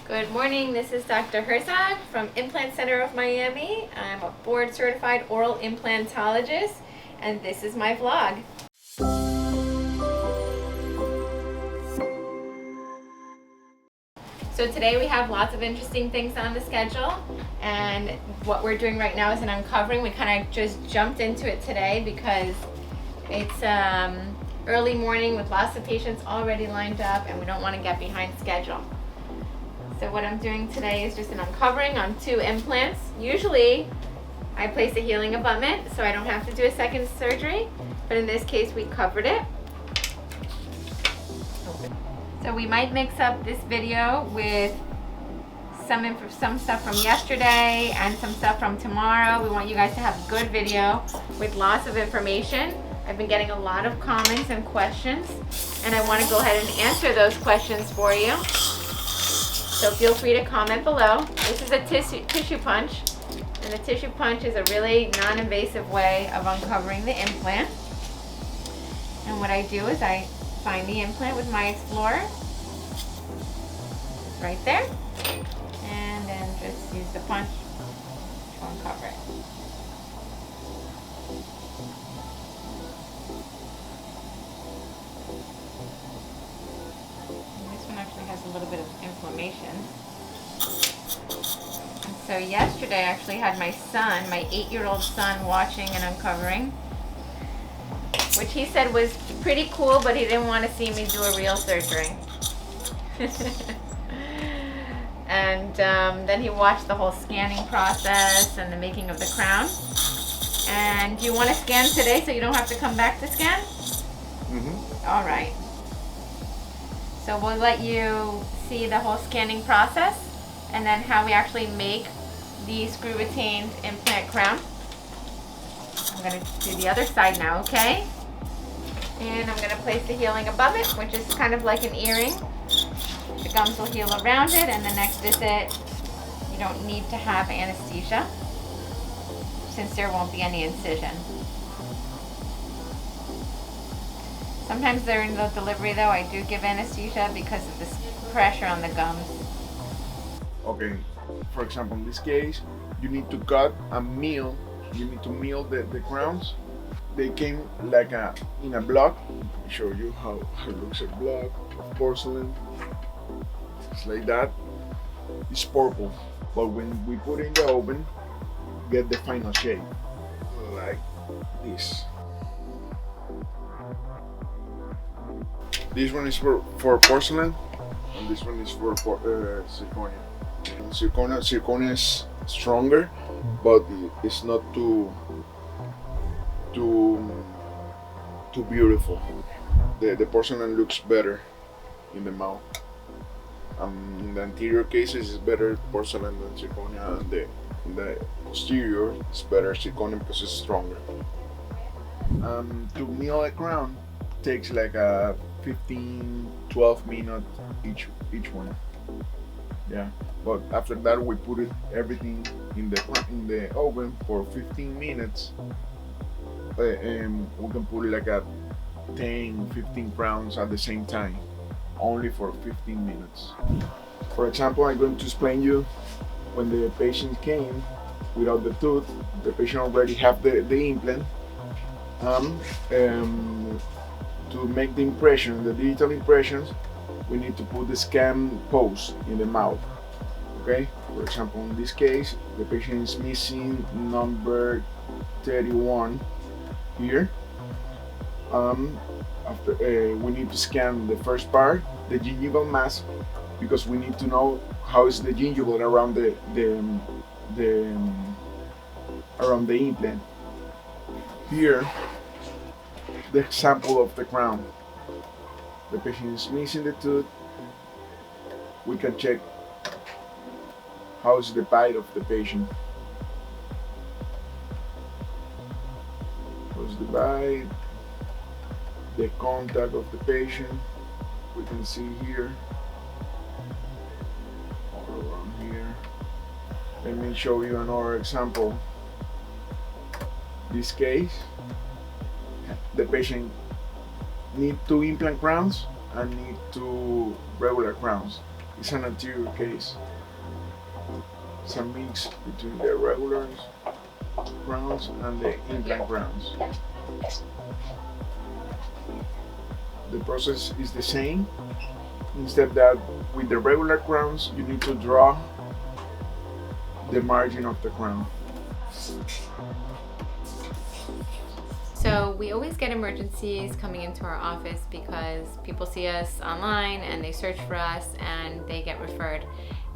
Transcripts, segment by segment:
Good morning, this is Dr. Herzog from Implant Center of Miami. I'm a board certified oral implantologist and this is my vlog. So today we have lots of interesting things on the schedule, and what we're doing right now is an uncovering. We kind of just jumped into it today because it's early morning with lots of patients already lined up and we don't want to get behind schedule. So what I'm doing today is just an uncovering on 2 implants. Usually I place a healing abutment so I don't have to do a second surgery, but in this case we covered it. So we might mix up this video with some stuff from yesterday and some stuff from tomorrow. We want you guys to have a good video with lots of information. I've been getting a lot of comments and questions, and I want to go ahead and answer those questions for you. So feel free to comment below. This is a tissue punch, and the tissue punch is a really non-invasive way of uncovering the implant. And what I do is I find the implant with my Explorer, right there, and then just use the punch to uncover it. Has a little bit of inflammation. And so yesterday I actually had my son, my 8-year-old son, watching and uncovering, which he said was pretty cool, but he didn't want to see me do a real surgery. And then he watched the whole scanning process and the making of the crown. And do you want to scan today so you don't have to come back to scan? Mm-hmm. All right. So we'll let you see the whole scanning process and then how we actually make the screw retained implant crown. I'm going to do the other side now, okay? And I'm going to place the healing abutment, which is kind of like an earring. The gums will heal around it, and the next visit you don't need to have anesthesia since there won't be any incision. Sometimes during the delivery though, I do give anesthesia because of this pressure on the gums. Okay, for example, in this case, you need to cut and mill. You need to mill the crowns. They came like in a block. Let me show you how it looks, a block of porcelain. It's like that. It's purple, but when we put it in the oven, get the final shape, like this. This one is for porcelain, and this one is for zirconia. Zirconia is stronger, but it's not too beautiful. The porcelain looks better in the mouth. In the anterior cases, it's better porcelain than zirconia, and in the posterior, it's better zirconia because it's stronger. To mill a crown takes like a 15-12 minutes each one. Yeah, but after that we put everything in the oven for 15 minutes. And we can put like a 10-15 crowns at the same time, only for 15 minutes. For example, I'm going to explain you when the patient came without the tooth. The patient already have the implant. To make the impression, the digital impressions, we need to put the scan pose in the mouth. Okay? For example, in this case, the patient is missing number 31 here. We need to scan the first part, the gingival mass, because we need to know how is the gingival around around the implant. Here, the example of the crown. The patient is missing the tooth. We can check how is the bite of the patient. How's the bite? The contact of the patient. We can see here, all around here. Let me show you another example. This case, the patient need 2 implant crowns and need 2 regular crowns. It's an anterior case. It's a mix between the regular crowns and the implant crowns. The process is the same, except that with the regular crowns, you need to draw the margin of the crown. So we always get emergencies coming into our office because people see us online and they search for us and they get referred.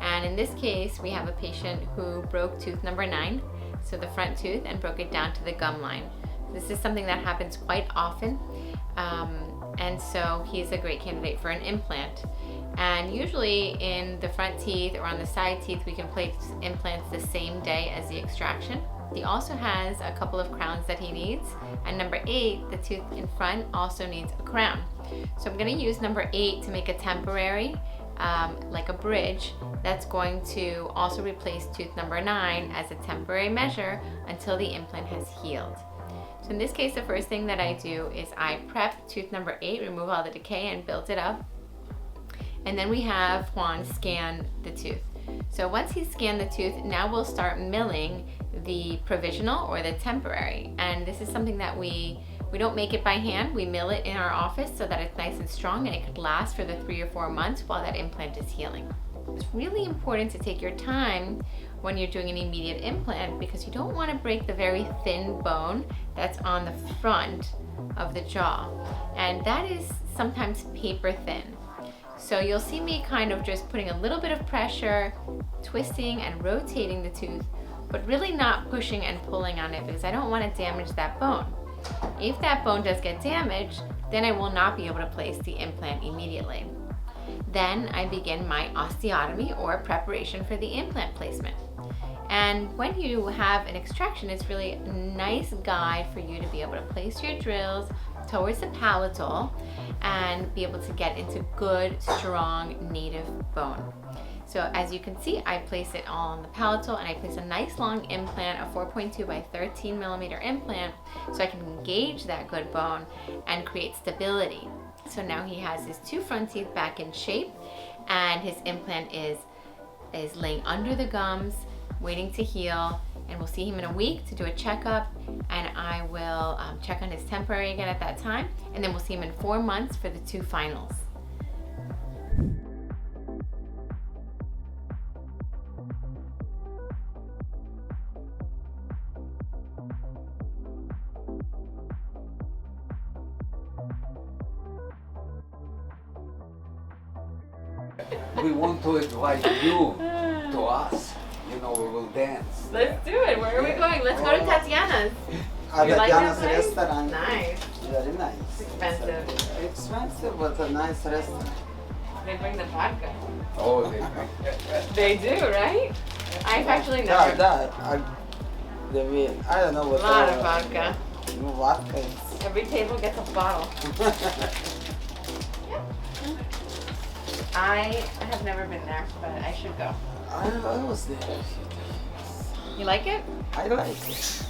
And in this case, we have a patient who broke tooth number 9, so the front tooth, and broke it down to the gum line. This is something that happens quite often, and so he's a great candidate for an implant. And usually in the front teeth or on the side teeth, we can place implants the same day as the extraction. He also has a couple of crowns that he needs, and number 8, the tooth in front, also needs a crown. So I'm going to use number 8 to make a temporary, like a bridge, that's going to also replace tooth number 9 as a temporary measure until the implant has healed. So in this case, the first thing that I do is I prep tooth number 8, remove all the decay and build it up. And then we have Juan scan the tooth. So once he's scanned the tooth, now we'll start milling the provisional or the temporary. And this is something that we don't make it by hand. We mill it in our office so that it's nice and strong and it could last for the 3 or 4 months while that implant is healing. It's really important to take your time when you're doing an immediate implant because you don't want to break the very thin bone that's on the front of the jaw. And that is sometimes paper thin. So you'll see me kind of just putting a little bit of pressure, twisting and rotating the tooth, but really not pushing and pulling on it because I don't want to damage that bone. If that bone does get damaged, then I will not be able to place the implant immediately. Then I begin my osteotomy or preparation for the implant placement. And when you have an extraction, it's really a nice guide for you to be able to place your drills towards the palatal and be able to get into good, strong, native bone. So as you can see, I place it all on the palatal and I place a nice long implant, a 4.2 by 13 millimeter implant, so I can engage that good bone and create stability. So now he has his 2 front teeth back in shape and his implant is laying under the gums, waiting to heal, and we'll see him in a week to do a checkup, and I will check on his temporary again at that time, and then we'll see him in 4 months for the 2 finals. We want to invite you to us. You know, we will dance. Let's do it. Where are we going? Let's go to Tatiana's. At You like Tatiana's that place? restaurant. Nice. Very nice. It's expensive. Expensive, but a nice restaurant. They bring the vodka. Oh, They do, right? I've actually Yeah, never. I don't know A what. lot of vodka. Vodka is. Every table gets a bottle. I have never been there, but I should go. I was there. You like it? I like it.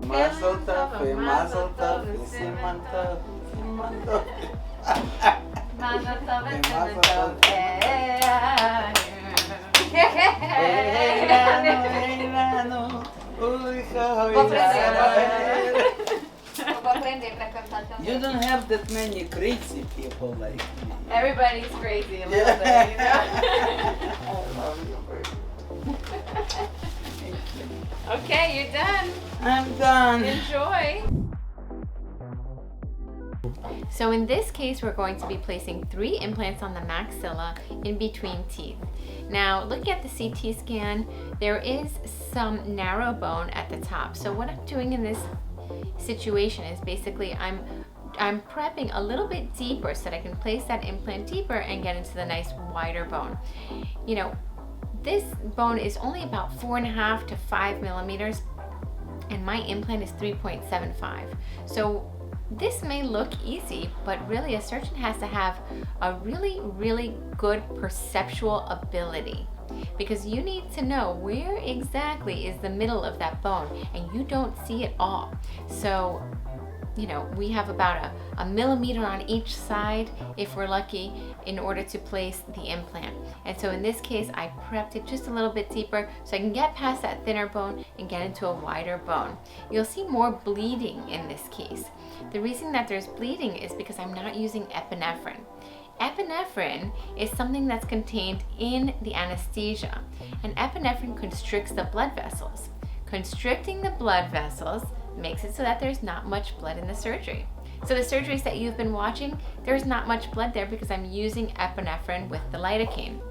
Mazel tov, mazel tov, simman tov, simman tov. Mazel tov and Mazel tov. tov. You don't have that many crazy people like me. Everybody's crazy a little bit, you know? I love you, baby. Okay, you're done. I'm done. Enjoy. So in this case, we're going to be placing 3 implants on the maxilla in between teeth. Now, looking at the CT scan, there is some narrow bone at the top. So what I'm doing in this situation is basically I'm prepping a little bit deeper so that I can place that implant deeper and get into the nice wider bone. You know, this bone is only about 4.5 to 5 millimeters, and my implant is 3.75. So this may look easy, but really a surgeon has to have a really, really good perceptual ability, because you need to know where exactly is the middle of that bone, and you don't see it all. So, you know, we have about a millimeter on each side, if we're lucky, in order to place the implant. And so in this case, I prepped it just a little bit deeper so I can get past that thinner bone and get into a wider bone. You'll see more bleeding in this case. The reason that there's bleeding is because I'm not using epinephrine. Epinephrine is something that's contained in the anesthesia, and epinephrine constricts the blood vessels. Constricting the blood vessels makes it so that there's not much blood in the surgery. So the surgeries that you've been watching, there's not much blood there because I'm using epinephrine with the lidocaine.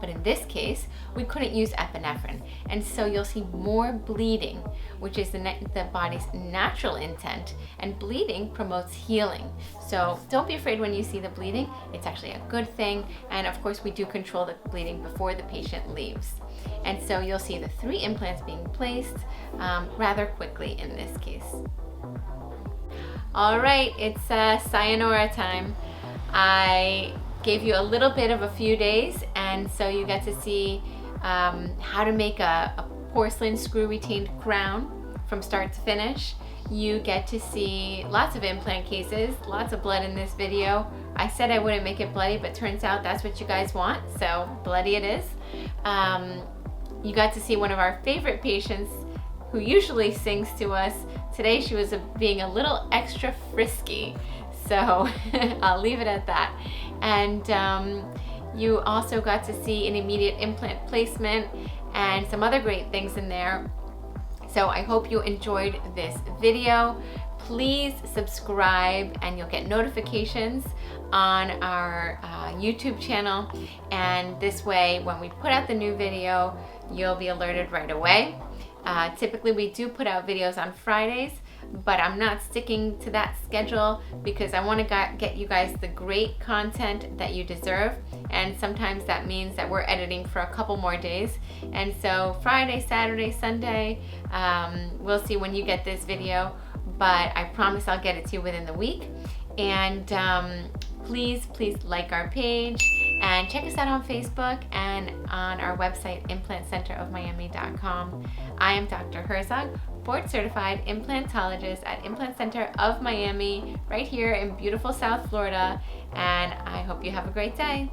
But in this case, we couldn't use epinephrine, and so you'll see more bleeding, which is the body's natural intent, and bleeding promotes healing. So don't be afraid when you see the bleeding. It's actually a good thing, and of course we do control the bleeding before the patient leaves. And so you'll see the 3 implants being placed rather quickly in this case. All right, it's sayonara time. I gave you a little bit of a few days, and so you get to see how to make a porcelain screw retained crown from start to finish. You get to see lots of implant cases, lots of blood in this video. I said I wouldn't make it bloody, but turns out that's what you guys want, so bloody it is. You got to see one of our favorite patients who usually sings to us. Today she was being a little extra frisky, so I'll leave it at that. And you also got to see an immediate implant placement and some other great things in there. So I hope you enjoyed this video. Please subscribe and you'll get notifications on our YouTube channel. And this way, when we put out the new video, you'll be alerted right away. Typically we do put out videos on Fridays, but I'm not sticking to that schedule because I want to get you guys the great content that you deserve, and sometimes that means that we're editing for a couple more days. And so Friday, Saturday, Sunday, we'll see when you get this video, but I promise I'll get it to you within the week. And please like our page and check us out on Facebook and on our website, implantcenterofmiami.com. I am Dr. Herzog, board certified implantologist at Implant Center of Miami, right here in beautiful South Florida, and I hope you have a great day.